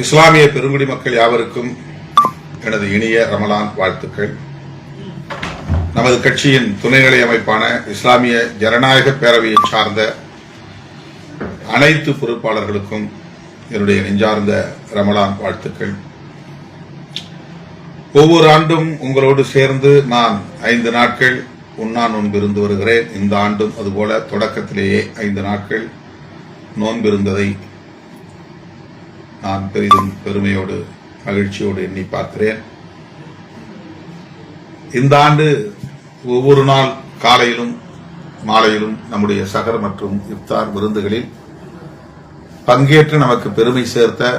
இஸ்லாமிய பெருங்குடி மக்கள் யாவருக்கும் எனது இனிய ரமலான் வாழ்த்துக்கள். நமது கட்சியின் துணைநிலை அமைப்பான இஸ்லாமிய ஜனநாயக பேரவையை சார்ந்த அனைத்து பொறுப்பாளர்களுக்கும் என்னுடைய நெஞ்சார்ந்த ரமலான் வாழ்த்துக்கள். ஒவ்வொரு ஆண்டும் உங்களோடு சேர்ந்து நான் 5 நாட்கள் உண்ணா நோன்பு இருந்து வருகிறேன். இந்த ஆண்டும் அதுபோல தொடக்கத்திலேயே 5 நாட்கள் நோன்பு இருந்ததை நான் பெரிதும் பெருமையோடு மகிழ்ச்சியோடு எண்ணி பார்க்கிறேன். இந்த ஆண்டு ஒவ்வொரு நாள் காலையிலும் மாலையிலும் நம்முடைய சகர் மற்றும் இஃப்தார் விருந்துகளில் பங்கேற்று நமக்கு பெருமை சேர்த்த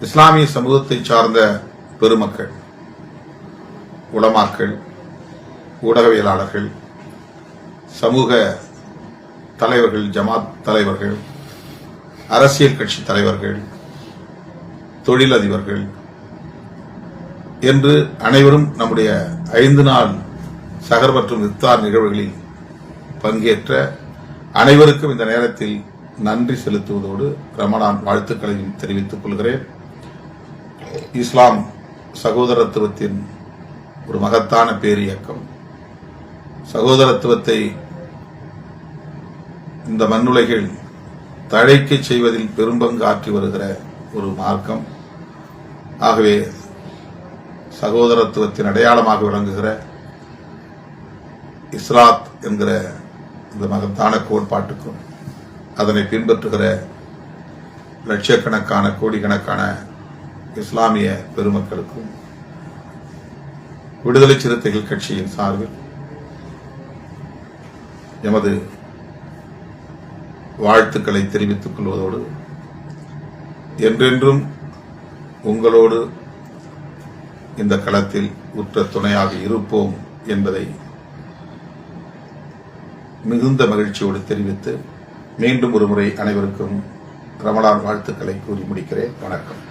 இஸ்லாமிய சமூகத்தை சார்ந்த பெருமக்கள், உலமாக்கள், ஊடகவியலாளர்கள், சமூக தலைவர்கள், ஜமாத் தலைவர்கள், அரசியல் கட்சி தலைவர்கள், தொழிலதிபர்கள் என்று அனைவரும் நம்முடைய 5 நாள் சகர் மற்றும் இஃப்தார் நிகழ்வுகளில் பங்கேற்ற அனைவருக்கும் இந்த நேரத்தில் நன்றி செலுத்துவதோடு ரமலான் வாழ்த்துக்களையும் தெரிவித்துக் கொள்கிறேன். இஸ்லாம் சகோதரத்துவத்தின் ஒரு மகத்தான பேரியக்கம். சகோதரத்துவத்தை இந்த மண்ணுலகில் தழைக்கச் செய்வதில் பெரும்பங்கு ஆற்றி வருகிற ஒரு மார்க்கம். ஆகவே சகோதரத்துவத்தின் அடையாளமாக விளங்குகிற இஸ்லாத் என்கிற இந்த மகத்தான கோட்பாட்டுக்கும் அதனை பின்பற்றுகிற லட்சக்கணக்கான கோடிக்கணக்கான இஸ்லாமிய பெருமக்களுக்கும் விடுதலை சிறுத்தைகள் கட்சியின் சார்பில் எமது வாழ்த்துக்களை தெரிவித்துக் கொள்வதோடு என்றென்றும் உங்களோடு இந்த களத்தில் உற்ற துணையாக இருப்போம் என்பதை மிகுந்த மகிழ்ச்சியோடு தெரிவித்து மீண்டும் ஒருமுறை அனைவருக்கும் ரமலான் வாழ்த்துக்களை கூறி முடிக்கிறேன். வணக்கம்.